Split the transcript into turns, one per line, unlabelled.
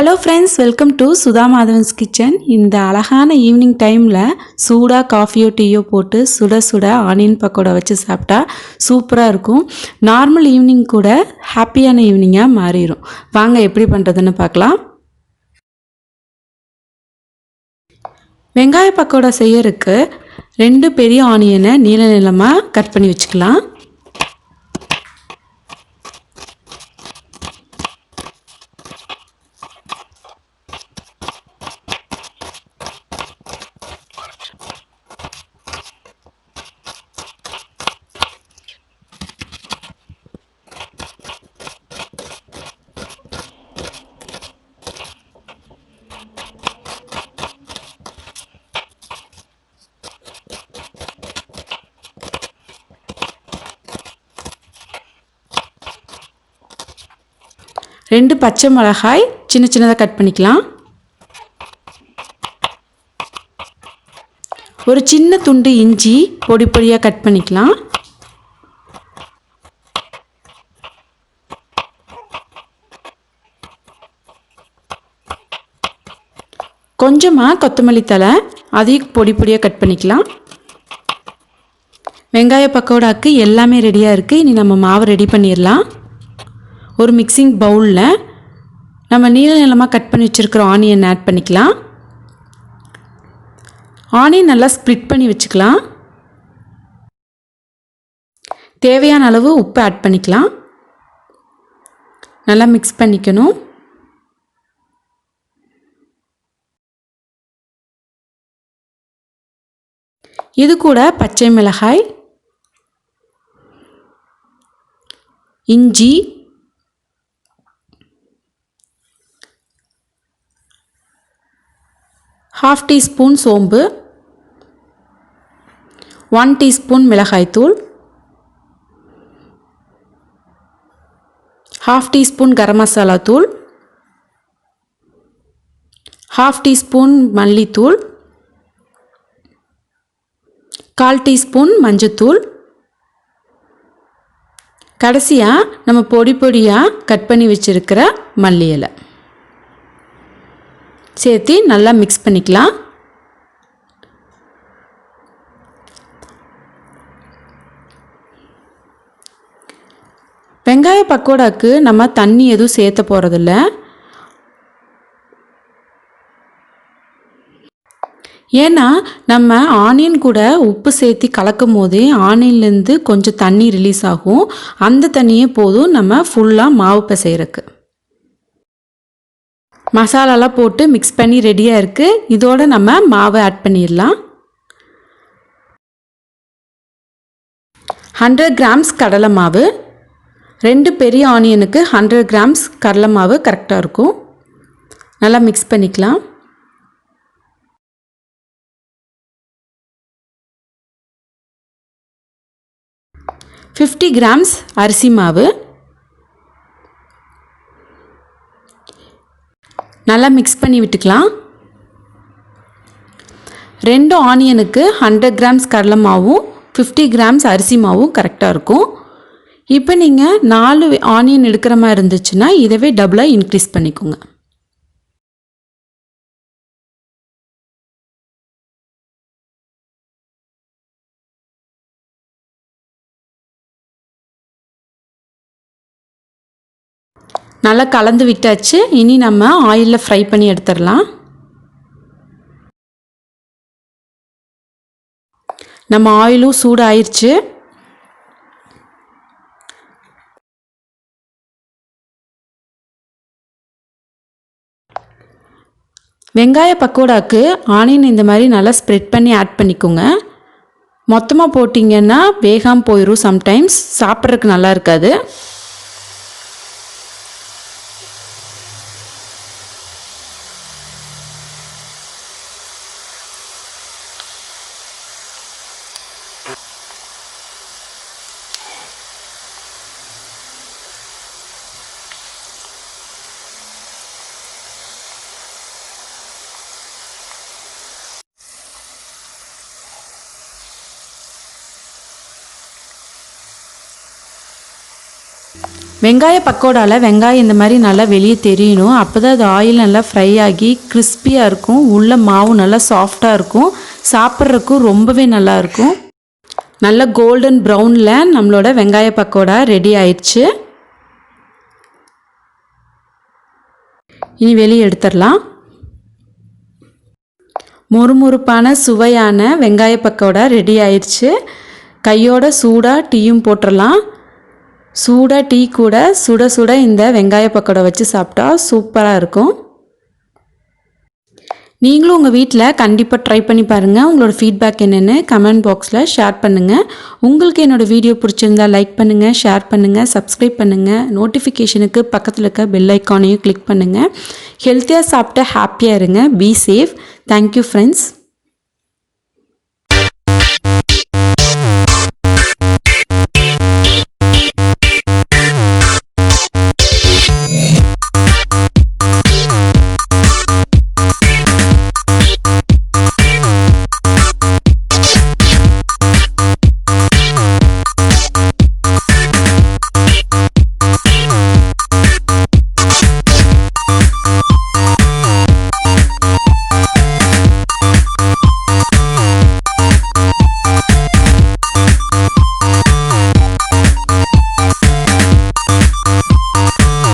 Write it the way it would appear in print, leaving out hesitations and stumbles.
Hello friends, welcome to Sudha Madhavan's kitchen. இந்த அழகான evening டைமில் சூடாக காஃபியோ டீயோ போட்டு சுட சுட ஆனியன் பக்கோடா வச்சு சாப்பிட்டா சூப்பராக இருக்கும். நார்மல் ஈவினிங் கூட ஹாப்பியான ஈவினிங்காக மாறிடும். வாங்க எப்படி பண்ணுறதுன்னு பார்க்கலாம். வெங்காய பக்கோடா செய்யறதுக்கு 2 பெரிய ஆனியனை நீள நீளமாக கட் பண்ணி வச்சுக்கலாம். ரெண்டு பச்சை மிளகாய் சின்ன சின்னதாக கட் பண்ணிக்கலாம். ஒரு சின்ன துண்டு இஞ்சி பொடி பொடியாக கட் பண்ணிக்கலாம். கொஞ்சமாக கொத்தமல்லி தழை அதையும் பொடி பொடியாக கட் பண்ணிக்கலாம். வெங்காய பக்கோடாக்கு எல்லாமே ரெடியாக இருக்குது. இனி நம்ம மாவு ரெடி பண்ணிடலாம். ஒரு மிக்சிங் பவுலில் நம்ம நீள நீளமாக கட் பண்ணி வச்சுருக்கிற ஆனியன் ஆட் பண்ணிக்கலாம். ஆனியன் நல்லா ஸ்ப்ளிட் பண்ணி வச்சுக்கலாம். தேவையான அளவு உப்பு ஆட் பண்ணிக்கலாம். நல்லா மிக்ஸ் பண்ணிக்கணும். இது கூட பச்சை மிளகாய், இஞ்சி, ½ டீஸ்பூன் சோம்பு, 1 டீஸ்பூன் மிளகாய்த்தூள், ½ டீஸ்பூன் கரம் மசாலா தூள், ½ டீஸ்பூன் மல்லித்தூள், 1/4 டீஸ்பூன் மஞ்சத்தூள், கடைசியாக நம்ம பொடி பொடியாக கட் பண்ணி வச்சுருக்கிற மல்லி இலை சேர்த்து நல்லா மிக்ஸ் பண்ணிக்கலாம். வெங்காய பக்கோடாக்கு நம்ம தண்ணி எதுவும் சேர்த்த போகிறதில்ல. ஏன்னா நம்ம ஆனியன் கூட உப்பு சேர்த்து கலக்கும் போதே ஆனியன்லேருந்து கொஞ்சம் தண்ணி ரிலீஸ் ஆகும். அந்த தண்ணியே போதும் நம்ம ஃபுல்லாக மாவு பிசைறதுக்கு. மசாலாலாம் போட்டு மிக்ஸ் பண்ணி ரெடியாக இருக்குது. இதோடு நம்ம மாவை ஆட் பண்ணிடலாம். 100 கிராம்ஸ் கடலை மாவு, 2 பெரிய ஆனியனுக்கு 100 கிராம்ஸ் கடலை மாவு கரெக்டாக இருக்கும். நல்லா மிக்ஸ் பண்ணிக்கலாம். $50 கிராம்ஸ் அரிசி மாவு நல்லா மிக்ஸ் பண்ணி விட்டுக்கலாம். 2 ஆனியனுக்கு 100 கிராம்ஸ் கடலை மாவும் 50 கிராம்ஸ் அரிசி மாவும் கரெக்டாக இருக்கும். இப்போ நீங்கள் 4 ஆனியன் எடுக்கிற மாதிரி இருந்துச்சுன்னா இதவே டபுளாக இன்க்ரீஸ் பண்ணிக்கோங்க. நல்லா கலந்து விட்டாச்சு. இனி நம்ம ஆயிலில் ஃப்ரை பண்ணி எடுத்துடலாம். நம்ம ஆயிலும் சூடாயிருச்சு. வெங்காய பக்கோடாக்கு ஆனியன் இந்த மாதிரி நல்லா ஸ்ப்ரெட் பண்ணி ஆட் பண்ணிக்கோங்க. மொத்தமாக போட்டிங்கன்னா வேகாமல் போயிடும். சம்டைம்ஸ் சாப்பிட்றதுக்கு நல்லா இருக்காது. வெங்காய பக்கோடாவில் வெங்காயம் இந்த மாதிரி நல்லா வெளியே தெரியணும். அப்போ தான் அது ஆயில் நல்லா ஃப்ரை ஆகி கிறிஸ்பியாக இருக்கும். உள்ள மாவு நல்லா சாஃப்டாக இருக்கும். சாப்பிட்றதுக்கும் ரொம்பவே நல்லாயிருக்கும். நல்ல கோல்டன் ப்ரௌனில் நம்மளோட வெங்காய பக்கோடா ரெடி ஆயிடுச்சு. இனி வெளியே எடுத்துடலாம். மொறுமொறுப்பான சுவையான வெங்காய பக்கோடா ரெடி ஆயிடுச்சு. கையோட சூடாக டீயும் போட்டுடலாம். சூடாக டீ கூட சுட சுட இந்த வெங்காய பக்கோடா வச்சு சாப்பிட்டா சூப்பராக இருக்கும். நீங்களும் உங்கள் வீட்டில் கண்டிப்பாக ட்ரை பண்ணி பாருங்கள். உங்களோட ஃபீட்பேக் என்னென்னு கமெண்ட் பாக்ஸில் ஷேர் பண்ணுங்கள். உங்களுக்கு என்னோடய வீடியோ பிடிச்சிருந்தா லைக் பண்ணுங்கள், ஷேர் பண்ணுங்கள், சப்ஸ்கிரைப் பண்ணுங்கள். நோட்டிஃபிகேஷனுக்கு பக்கத்தில் இருக்க பெல் ஐக்கானையும் கிளிக் பண்ணுங்கள். ஹெல்த்தியாக சாப்பிட்டு ஹாப்பியாக இருங்க. Be safe. Thank you friends.